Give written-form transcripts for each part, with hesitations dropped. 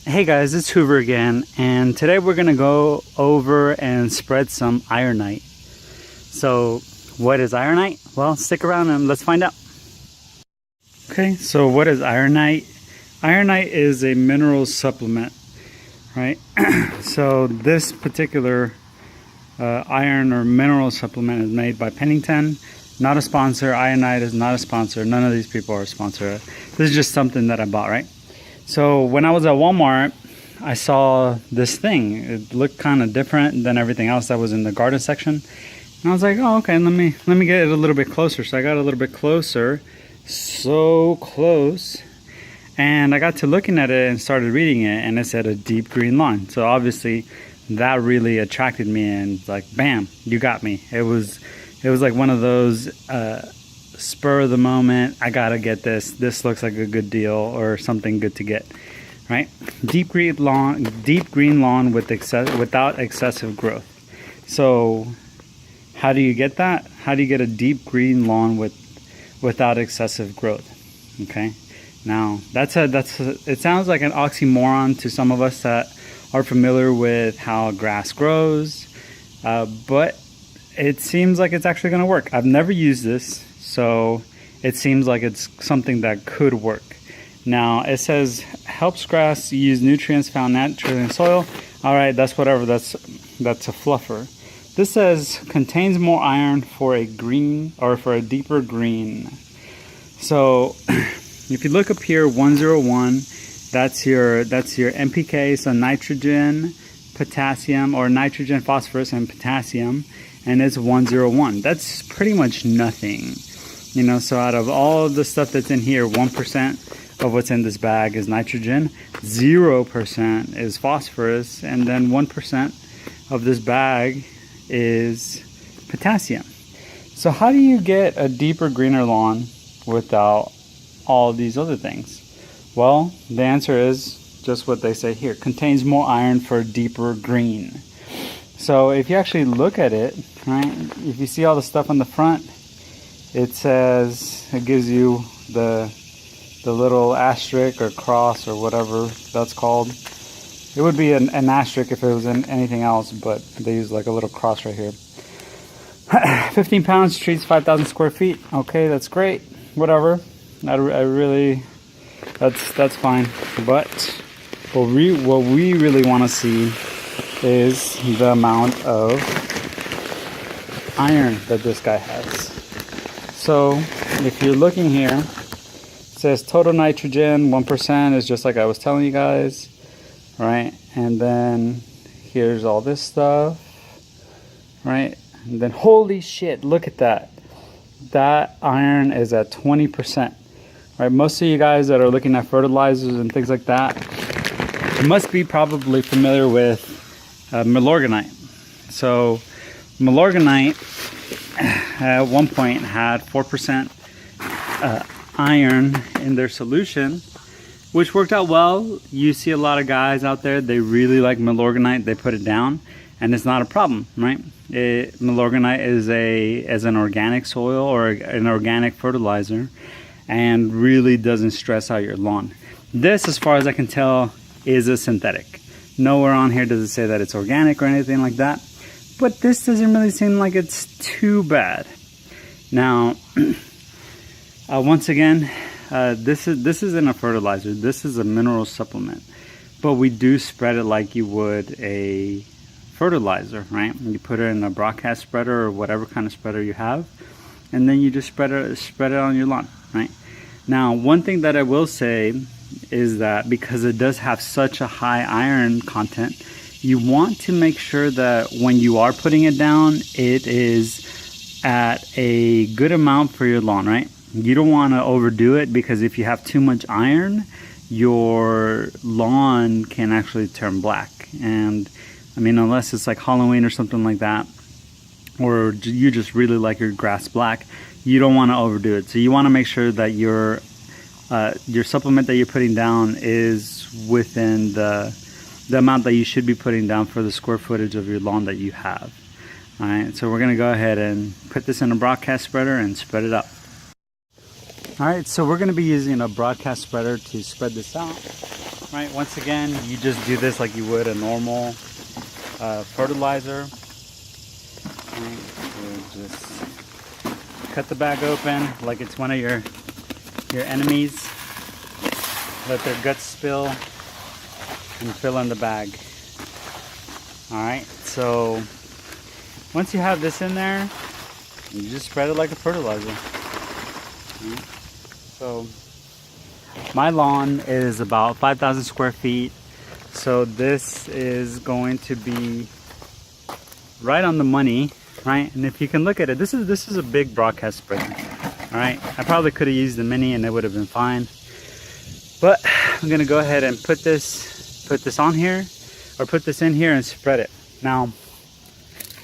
Hey guys, it's Hoover again, and today we're gonna go over and spread some ironite. So, what is ironite? Well, stick around and let's find out. Okay, so what is ironite? Ironite is a mineral supplement, right? So this particular iron or mineral supplement is made by Pennington. Not a sponsor. Ironite is not a sponsor. None of these people are a sponsor. This is just something that I bought, right? So when I was at Walmart, I saw this thing. It looked kind of different than everything else that was in the garden section. And I was like, oh, okay, let me get it a little bit closer. So I got a little bit closer, so close. And I got to looking at it and started reading it, and it said a deep green lawn. So obviously that really attracted me, and like, bam, you got me. It was like one of those spur of the moment, I gotta get this. This looks like a good deal or something good to get, right? Deep green lawn without excessive growth. So how do you get that? How do you get a deep green lawn without excessive growth? Okay, now it sounds like an oxymoron to some of us that are familiar with how grass grows, but it seems like it's actually going to work. I've never used this, so it seems like it's something that could work. Now it says helps grass use nutrients found naturally in soil. All right, that's whatever. That's a fluffer. This says contains more iron for a green or for a deeper green. So if you look up here, 101, that's your NPK, so nitrogen, potassium, or nitrogen, phosphorus, and potassium, and it's 101. That's pretty much nothing. You know, so out of all of the stuff that's in here, 1% of what's in this bag is nitrogen, 0% is phosphorus, and then 1% of this bag is potassium. So how do you get a deeper, greener lawn without all these other things? Well, the answer is just what they say here. Contains more iron for a deeper green. So if you actually look at it, right, if you see all the stuff on the front, it says, it gives you the little asterisk or cross or whatever that's called. It would be an asterisk if it was in anything else, but they use like a little cross right here. 15 pounds, treats 5,000 square feet. Okay, that's great. Whatever. I really, that's fine. But what we really want to see is the amount of iron that this guy has. So if you're looking here, it says total nitrogen 1% is just like I was telling you guys, right? And then here's all this stuff, right? And then holy shit, look at that. That iron is at 20%. Right? Most of you guys that are looking at fertilizers and things like that must be probably familiar with milorganite. So milorganite at one point had 4% iron in their solution, which worked out well. You see a lot of guys out there, they really like milorganite, they put it down, and it's not a problem, right? Milorganite is an organic soil or an organic fertilizer, and really doesn't stress out your lawn. This, as far as I can tell, is a synthetic. Nowhere on here does it say that it's organic or anything like that, but this doesn't really seem like it's too bad. Now, once again, this isn't a fertilizer. This is a mineral supplement, but we do spread it like you would a fertilizer, right? You put it in a broadcast spreader or whatever kind of spreader you have, and then you just spread it on your lawn, right? Now, one thing that I will say is that because it does have such a high iron content, you want to make sure that when you are putting it down, it is at a good amount for your lawn, right? You don't want to overdo it, because if you have too much iron, your lawn can actually turn black. And I mean, unless it's like Halloween or something like that, or you just really like your grass black, you don't want to overdo it. So you want to make sure that your supplement that you're putting down is within the amount that you should be putting down for the square footage of your lawn that you have. All right, so we're going to go ahead and put this in a broadcast spreader and spread it out. All right, so we're going to be using a broadcast spreader to spread this out. right? Once again, you just do this like you would a normal fertilizer. Right? So just cut the bag open like it's one of your enemies. Let their guts spill and fill in the bag. Alright, so once you have this in there, you just spread it like a fertilizer. Right? So my lawn is about 5,000 square feet, so this is going to be right on the money, right? And if you can look at it, this is a big broadcast spreader. All right, I probably could have used the mini and it would have been fine, but I'm gonna go ahead and put this on here, or put this in here and spread it. Now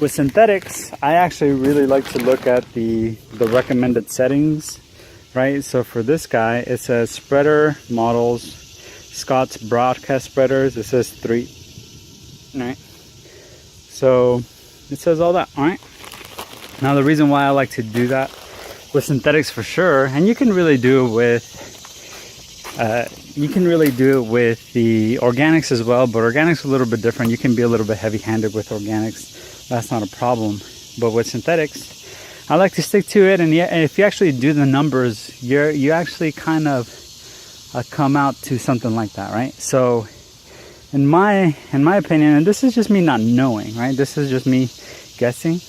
with synthetics, I actually really like to look at the recommended settings, right? So for this guy, it says spreader models, Scott's broadcast spreaders, it says 3. All right, so it says all that. All right, now the reason why I like to do that with synthetics for sure, and you can really do it with the organics as well, but organics are a little bit different. You can be a little bit heavy-handed with organics. That's not a problem. But with synthetics, I like to stick to it, and yeah, if you actually do the numbers, you actually kind of come out to something like that, right? So in my opinion, and this is just me not knowing, right? This is just me guessing.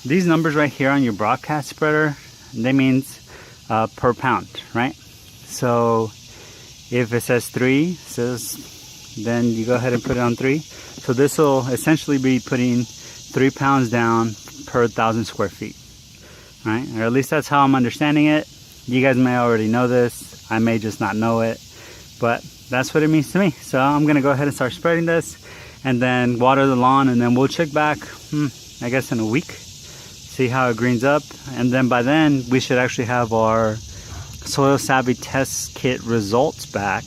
These numbers right here on your broadcast spreader, they means per pound, right? So if it says 3, then you go ahead and put it on 3. So this will essentially be putting 3 pounds down per 1,000 square feet, right? Or at least that's how I'm understanding it. You guys may already know this. I may just not know it, but that's what it means to me. So I'm gonna go ahead and start spreading this, and then water the lawn, and then we'll check back, I guess in a week, see how it greens up, and then by then we should actually have our soil savvy test kit results back,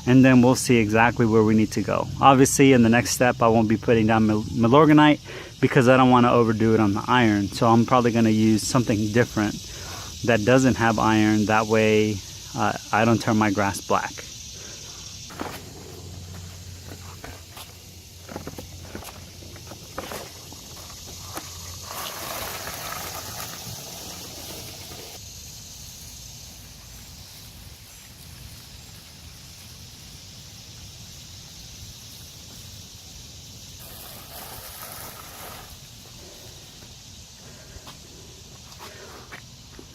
and then we'll see exactly where we need to go. Obviously in the next step I won't be putting down milorganite because I don't want to overdo it on the iron, so I'm probably going to use something different that doesn't have iron. That way I don't turn my grass black.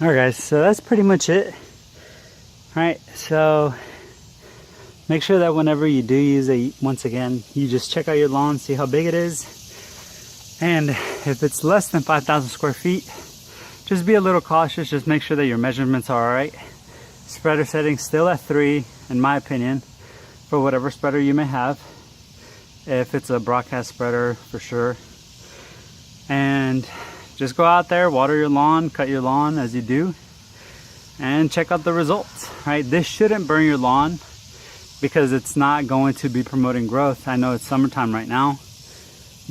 Alright guys, so that's pretty much it. Alright, so make sure that whenever you do use it, once again, you just check out your lawn, see how big it is. And if it's less than 5,000 square feet, just be a little cautious, just make sure that your measurements are alright. Spreader setting still at 3, in my opinion, for whatever spreader you may have. If it's a broadcast spreader, for sure. And just go out there, water your lawn, cut your lawn as you do, and check out the results, right? This shouldn't burn your lawn because it's not going to be promoting growth. I know it's summertime right now,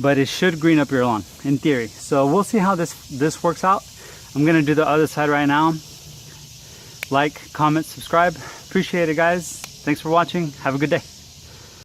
but it should green up your lawn in theory. So we'll see how this works out. I'm gonna do the other side right now. Like, comment, subscribe. Appreciate it, guys. Thanks for watching. Have a good day.